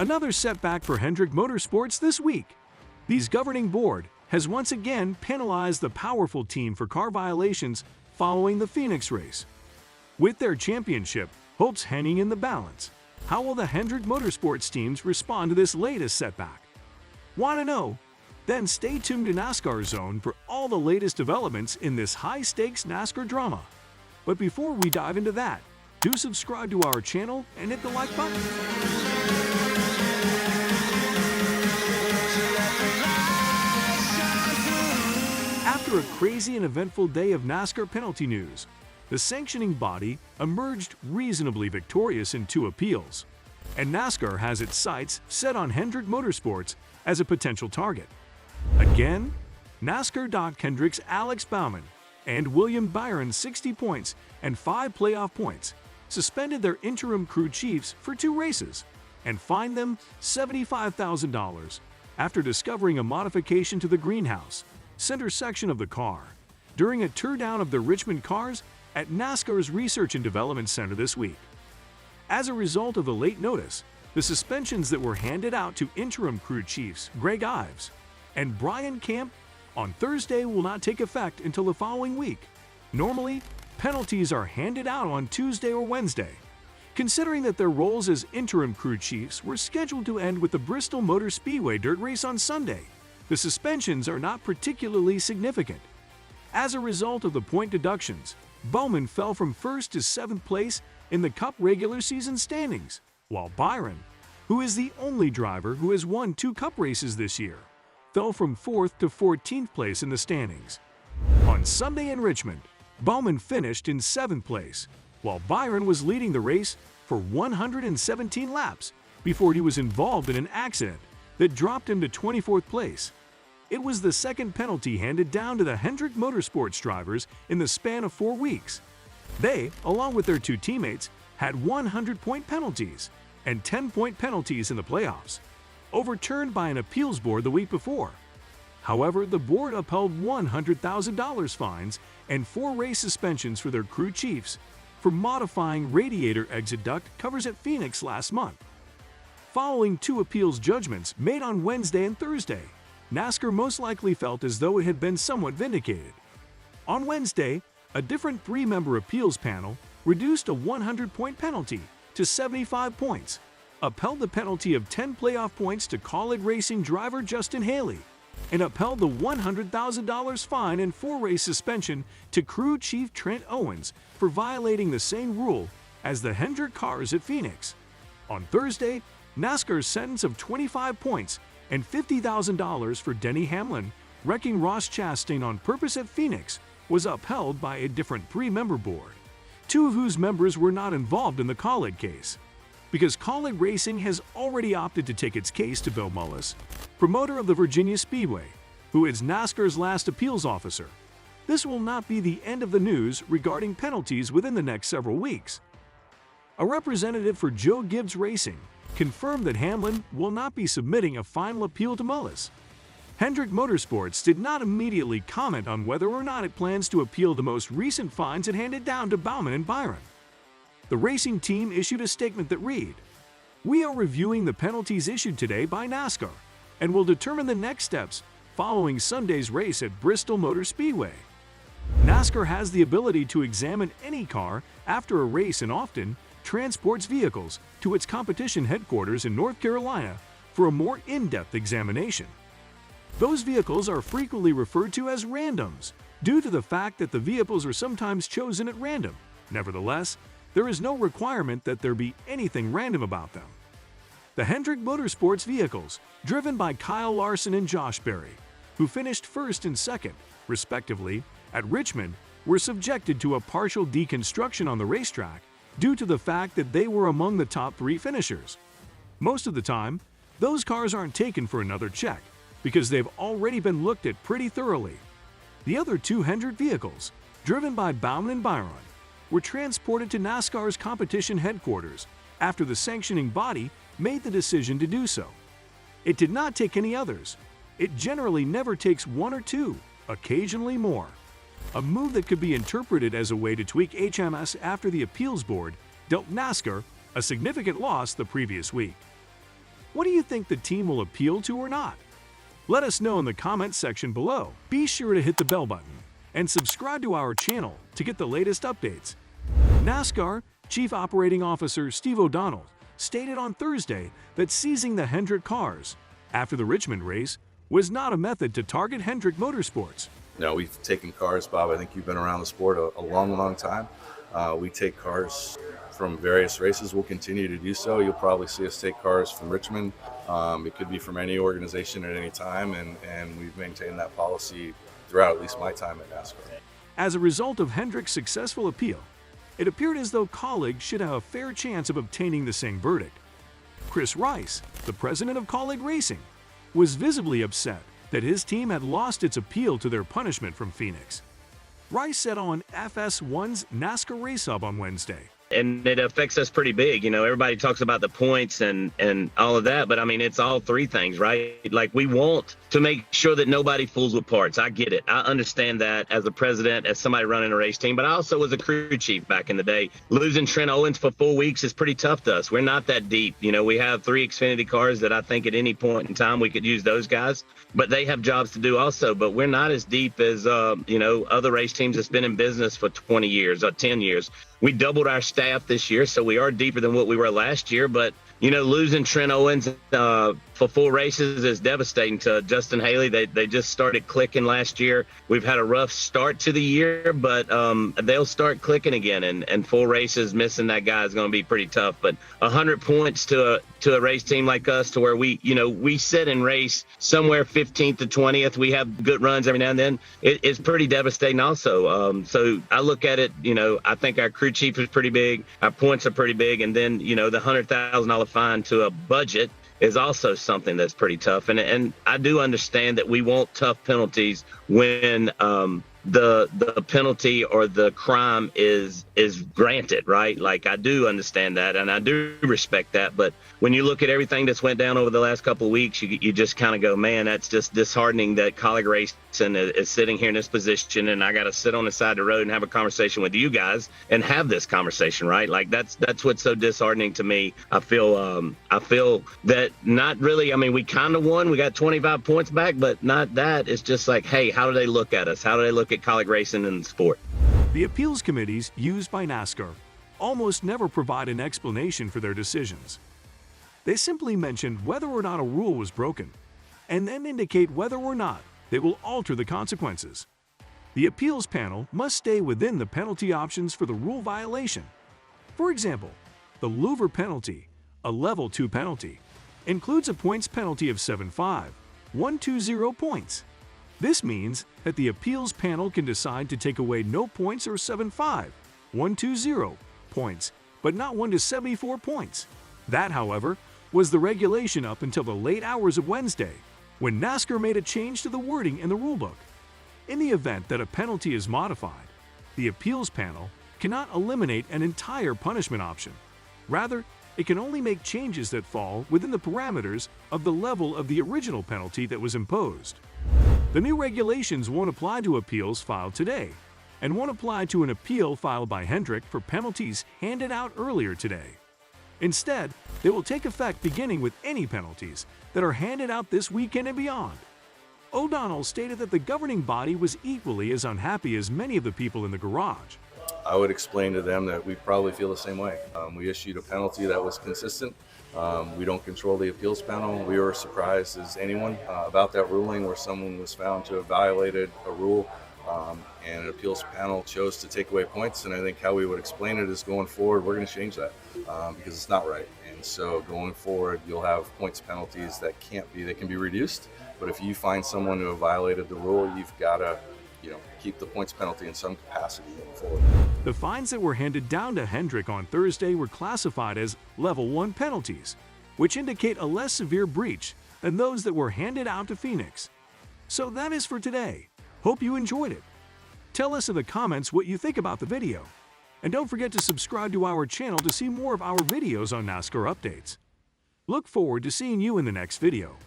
Another setback for Hendrick Motorsports this week. The governing board has once again penalized the powerful team for car violations following the Phoenix race. With their championship hopes hanging in the balance, how will the Hendrick Motorsports teams respond to this latest setback? Want to know? Then stay tuned to NASCAR Zone for all the latest developments in this high-stakes NASCAR drama. But before we dive into that, do subscribe to our channel and hit the like button. After a crazy and eventful day of NASCAR penalty news, the sanctioning body emerged reasonably victorious in 2 appeals, and NASCAR has its sights set on Hendrick Motorsports as a potential target. Again, NASCAR docked Hendrick's Alex Bowman and William Byron 60 points and 5 playoff points, suspended their interim crew chiefs for 2 races, and fined them $75,000 after discovering a modification to the greenhouse center section of the car during a teardown of the Richmond cars at NASCAR's Research and Development Center this week. As a result of the late notice, the suspensions that were handed out to interim crew chiefs Greg Ives and Brian Camp on Thursday will not take effect until the following week. Normally, penalties are handed out on Tuesday or Wednesday. Considering that their roles as interim crew chiefs were scheduled to end with the Bristol Motor Speedway dirt race on Sunday, the suspensions are not particularly significant. As a result of the point deductions, Bowman fell from 1st to 7th place in the Cup regular season standings, while Byron, who is the only driver who has won 2 Cup races this year, fell from 4th to 14th place in the standings. On Sunday in Richmond, Bowman finished in 7th place, while Byron was leading the race for 117 laps before he was involved in an accident that dropped him to 24th place. It was the second penalty handed down to the Hendrick Motorsports drivers in the span of 4 weeks. They, along with their 2 teammates, had 100-point penalties and 10-point penalties in the playoffs, overturned by an appeals board the week before. However, the board upheld $100,000 fines and 4 race suspensions for their crew chiefs for modifying radiator exit duct covers at Phoenix last month. Following 2 appeals judgments made on Wednesday and Thursday, NASCAR most likely felt as though it had been somewhat vindicated. On Wednesday, a different 3-member appeals panel reduced a 100-point penalty to 75 points, upheld the penalty of 10 playoff points to College Racing driver Justin Haley, and upheld the $100,000 fine and 4-race suspension to crew chief Trent Owens for violating the same rule as the Hendrick cars at Phoenix. On Thursday, NASCAR's sentence of 25 points and $50,000 for Denny Hamlin wrecking Ross Chastain on purpose at Phoenix was upheld by a different 3-member board, 2 of whose members were not involved in the College case. Because College Racing has already opted to take its case to Bill Mullis, promoter of the Virginia Speedway, who is NASCAR's last appeals officer. This will not be the end of the news regarding penalties within the next several weeks. A representative for Joe Gibbs Racing confirmed that Hamlin will not be submitting a final appeal to Mullis. Hendrick Motorsports did not immediately comment on whether or not it plans to appeal the most recent fines it handed down to Bowman and Byron. The racing team issued a statement that read, "We are reviewing the penalties issued today by NASCAR and will determine the next steps following Sunday's race at Bristol Motor Speedway." NASCAR has the ability to examine any car after a race and often transports vehicles to its competition headquarters in North Carolina for a more in-depth examination. Those vehicles are frequently referred to as randoms due to the fact that the vehicles are sometimes chosen at random. Nevertheless, there is no requirement that there be anything random about them. The Hendrick Motorsports vehicles, driven by Kyle Larson and Josh Berry, who finished 1st and 2nd, respectively, at Richmond, were subjected to a partial deconstruction on the racetrack due to the fact that they were among the top 3 finishers. Most of the time, those cars aren't taken for another check because they've already been looked at pretty thoroughly. The other 2 Hendrick vehicles, driven by Bowman and Byron, were transported to NASCAR's competition headquarters after the sanctioning body made the decision to do so. It did not take any others. It generally never takes 1 or 2, occasionally more. A move that could be interpreted as a way to tweak HMS after the appeals board dealt NASCAR a significant loss the previous week. What do you think the team will appeal to or not? Let us know in the comments section below. Be sure to hit the bell button and subscribe to our channel to get the latest updates. NASCAR Chief Operating Officer Steve O'Donnell stated on Thursday that seizing the Hendrick cars after the Richmond race was not a method to target Hendrick Motorsports. No, we've taken cars, Bob. I think you've been around the sport a long, long time. We take cars from various races. We'll continue to do so. You'll probably see us take cars from Richmond. It could be from any organization at any time, and we've maintained that policy throughout at least my time at NASCAR. As a result of Hendrick's successful appeal, it appeared as though Kaulig should have a fair chance of obtaining the same verdict. Chris Rice, the president of Kaulig Racing, was visibly upset that his team had lost its appeal to their punishment from Phoenix. Rice said on FS1's NASCAR Race Hub on Wednesday, and it affects us pretty big. You know, everybody talks about the points and all of that, but I mean, it's all three things, right? Like, we want to make sure that nobody fools with parts. I get it. I understand that as a president, as somebody running a race team, but I also was a crew chief back in the day. Losing Trent Owens for 4 weeks is pretty tough to us. We're not that deep. You know, we have 3 Xfinity cars that I think at any point in time we could use those guys, but they have jobs to do also. But we're not as deep as, you know, other race teams that's been in business for 20 years or 10 years. We doubled our staff this year, so we are deeper than what we were last year. But, you know, losing Trent Owens for 4 races is devastating to Justin Haley. They just started clicking last year. We've had a rough start to the year, but they'll start clicking again. And 4 races, missing that guy is going to be pretty tough. But 100 points to a race team like us, to where we sit and race somewhere 15th to 20th. We have good runs every now and then. It's pretty devastating also. So I look at it, you know, I think our crew chief is pretty big. Our points are pretty big. And then, you know, the $100,000 fine to a budget is also something that's pretty tough. And I do understand that we want tough penalties when the penalty or the crime is granted, right? Like, I do understand that, and I do respect that. But when you look at everything that's went down over the last couple of weeks, you just kind of go, man, that's just disheartening that Kaulig Racing is sitting here in this position, and I got to sit on the side of the road and have a conversation with you guys and have this conversation, right? Like, that's what's so disheartening to me. I feel that not really. I mean, we kind of won. We got 25 points back, but not that. It's just like, hey, how do they look at us? How do they look at Kaulig Racing and the sport? The appeals committees used by NASCAR almost never provide an explanation for their decisions. They simply mention whether or not a rule was broken, and then indicate whether or not they will alter the consequences. The appeals panel must stay within the penalty options for the rule violation. For example, the louver penalty, a level 2 penalty, includes a points penalty of 7.5, 120 points. This means that the appeals panel can decide to take away no points or 7.5, 120 points, but not 1 to 74 points. That, however, was the regulation up until the late hours of Wednesday, when NASCAR made a change to the wording in the rulebook. In the event that a penalty is modified, the appeals panel cannot eliminate an entire punishment option. Rather, it can only make changes that fall within the parameters of the level of the original penalty that was imposed. The new regulations won't apply to appeals filed today, and won't apply to an appeal filed by Hendrick for penalties handed out earlier today. Instead, they will take effect beginning with any penalties that are handed out this weekend and beyond. O'Donnell stated that the governing body was equally as unhappy as many of the people in the garage. I would explain to them that we probably feel the same way. We issued a penalty that was consistent. We don't control the appeals panel. We were surprised as anyone about that ruling, where someone was found to have violated a rule, and an appeals panel chose to take away points. And I think how we would explain it is, going forward, we're going to change that because it's not right. And so going forward, you'll have points penalties that they can be reduced. But if you find someone who have violated the rule, you've got to, keep the points penalty in some capacity going forward. The fines that were handed down to Hendrick on Thursday were classified as Level 1 penalties, which indicate a less severe breach than those that were handed out to Phoenix. So that is for today. Hope you enjoyed it. Tell us in the comments what you think about the video. And don't forget to subscribe to our channel to see more of our videos on NASCAR updates. Look forward to seeing you in the next video.